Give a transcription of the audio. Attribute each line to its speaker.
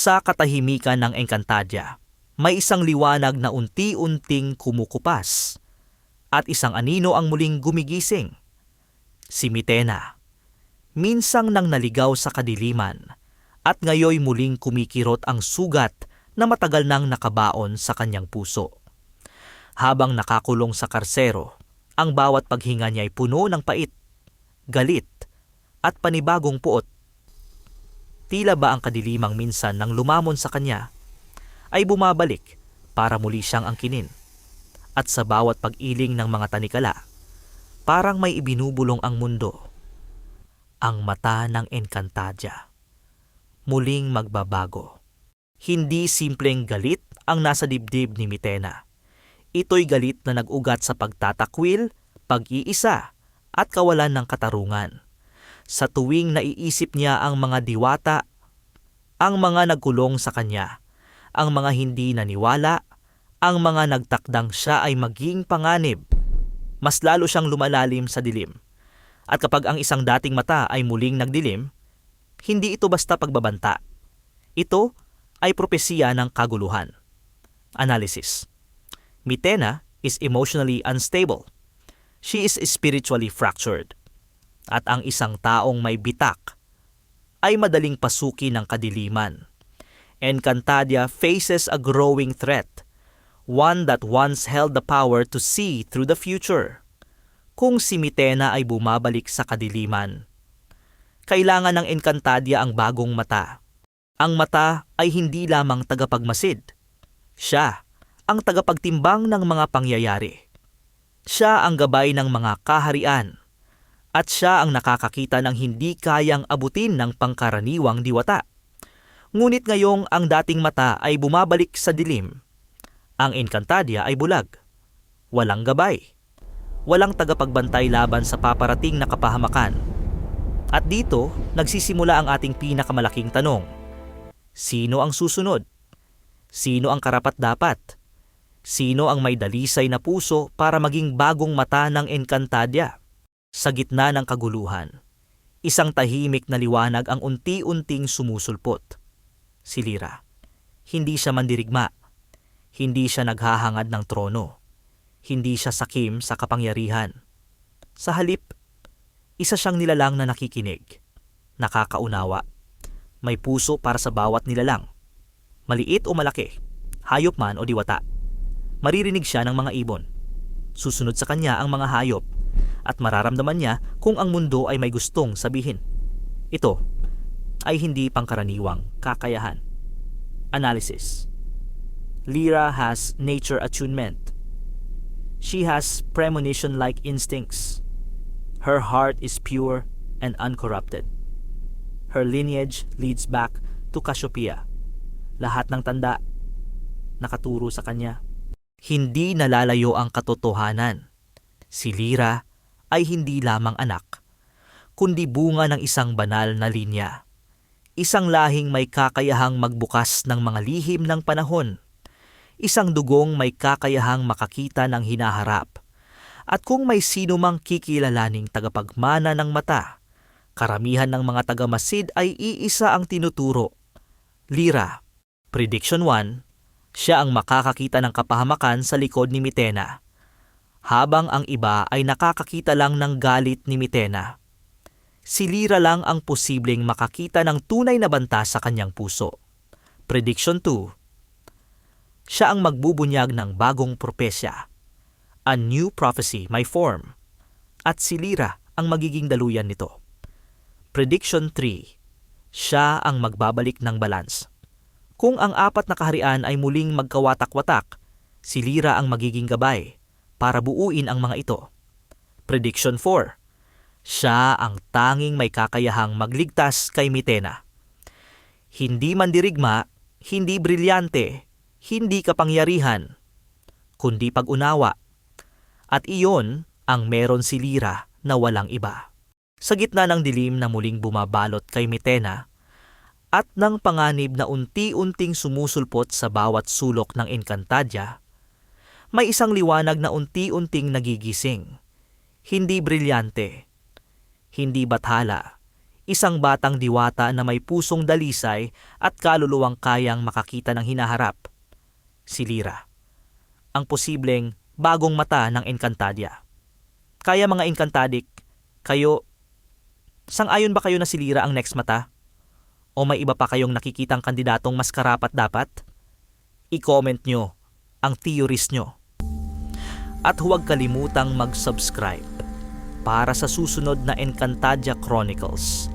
Speaker 1: Sa katahimikan ng Encantadia, may isang liwanag na unti-unting kumukupas at isang anino ang muling gumigising. Si Mitena, minsang nang naligaw sa kadiliman at ngayoy muling kumikirot ang sugat na matagal nang nakabaon sa kanyang puso. Habang nakakulong sa karsero, ang bawat paghinga niya ay puno ng pait, galit at panibagong puot. Tila ba ang kadilimang minsan nang lumamon sa kanya ay bumabalik para muli siyang angkinin. At sa bawat pag-iling ng mga tanikala, parang may ibinubulong ang mundo. Ang mata ng Encantadia muling magbabago. Hindi simpleng galit ang nasa dibdib ni Mitena. Ito'y galit na nag-ugat sa pagtatakwil, pag-iisa at kawalan ng katarungan. Sa tuwing naiisip niya ang mga diwata, ang mga nagkulong sa kanya, ang mga hindi naniwala, ang mga nagtakdang siya ay maging panganib, mas lalo siyang lumalalim sa dilim. At kapag ang isang dating mata ay muling nagdilim, hindi ito basta pagbabanta. Ito ay propesiya ng kaguluhan. Analysis. Mitena is emotionally unstable. She is spiritually fractured. At ang isang taong may bitak ay madaling pasuki ng kadiliman. Encantadia faces a growing threat, one that once held the power to see through the future. Kung si Mitena ay bumabalik sa kadiliman, kailangan ng Encantadia ang bagong mata. Ang mata ay hindi lamang tagapagmasid. Siya ang tagapagtimbang ng mga pangyayari. Siya ang gabay ng mga kaharian. At siya ang nakakakita ng hindi kayang abutin ng pangkaraniwang diwata. Ngunit ngayong ang dating mata ay bumabalik sa dilim, ang Encantadia ay bulag. Walang gabay. Walang tagapagbantay laban sa paparating na kapahamakan. At dito, nagsisimula ang ating pinakamalaking tanong. Sino ang susunod? Sino ang karapat-dapat? Sino ang may dalisay na puso para maging bagong mata ng Encantadia? Sa gitna ng kaguluhan, isang tahimik na liwanag ang unti-unting sumusulpot. Si Lyra. Hindi siya mandirigma. Hindi siya naghahangad ng trono. Hindi siya sakim sa kapangyarihan. Sa halip, isa siyang nilalang na nakikinig, nakakaunawa. May puso para sa bawat nilalang. Maliit o malaki, hayop man o diwata. Maririnig siya ng mga ibon. Susunod sa kanya ang mga hayop. At mararamdaman niya kung ang mundo ay may gustong sabihin. Ito ay hindi pangkaraniwang kakayahan. Analysis. Lyra has nature attunement. She has premonition-like instincts. Her heart is pure and uncorrupted. Her lineage leads back to Cassiopeia. Lahat ng tanda nakaturo sa kanya. Hindi nalalayo ang katotohanan. Si Lyra ay hindi lamang anak, kundi bunga ng isang banal na linya. Isang lahing may kakayahang magbukas ng mga lihim ng panahon. Isang dugong may kakayahang makakita ng hinaharap. At kung may sino mang kikilalaning tagapagmana ng mata, karamihan ng mga tagamasid ay iisa ang tinuturo. Lyra. Prediction 1, siya ang makakakita ng kapahamakan sa likod ni Mitena, habang ang iba ay nakakakita lang ng galit ni Mitena. Si Lyra lang ang posibleng makakita ng tunay na banta sa kanyang puso. Prediction 2. Siya ang magbubunyag ng bagong propesya. A new prophecy may form. At si Lyra ang magiging daluyan nito. Prediction 3. Siya ang magbabalik ng balance. Kung ang apat na kaharian ay muling magkawatak-watak, si Lyra ang magiging gabay para buuin ang mga ito. Prediction 4. Siya ang tanging may kakayahang magligtas kay Mitena. Hindi mandirigma, hindi brilyante, hindi kapangyarihan, kundi pag-unawa. At iyon ang meron si Lyra na walang iba. Sa gitna ng dilim na muling bumabalot kay Mitena at ng panganib na unti-unting sumusulpot sa bawat sulok ng Encantadia, may isang liwanag na unti-unting nagigising. Hindi brilyante, hindi bathala, Isang batang diwata na may pusong dalisay at kaluluwang kayang makakita ng hinaharap. Si Lyra, ang posibleng bagong mata ng Encantadia. Kaya mga Encantadik, sang-ayon ba kayo na si Lyra ang next mata? O may iba pa kayong nakikitang kandidatong mas karapat-dapat? I-comment nyo ang theories nyo. At huwag kalimutang mag-subscribe para sa susunod na Encantadia Chronicles.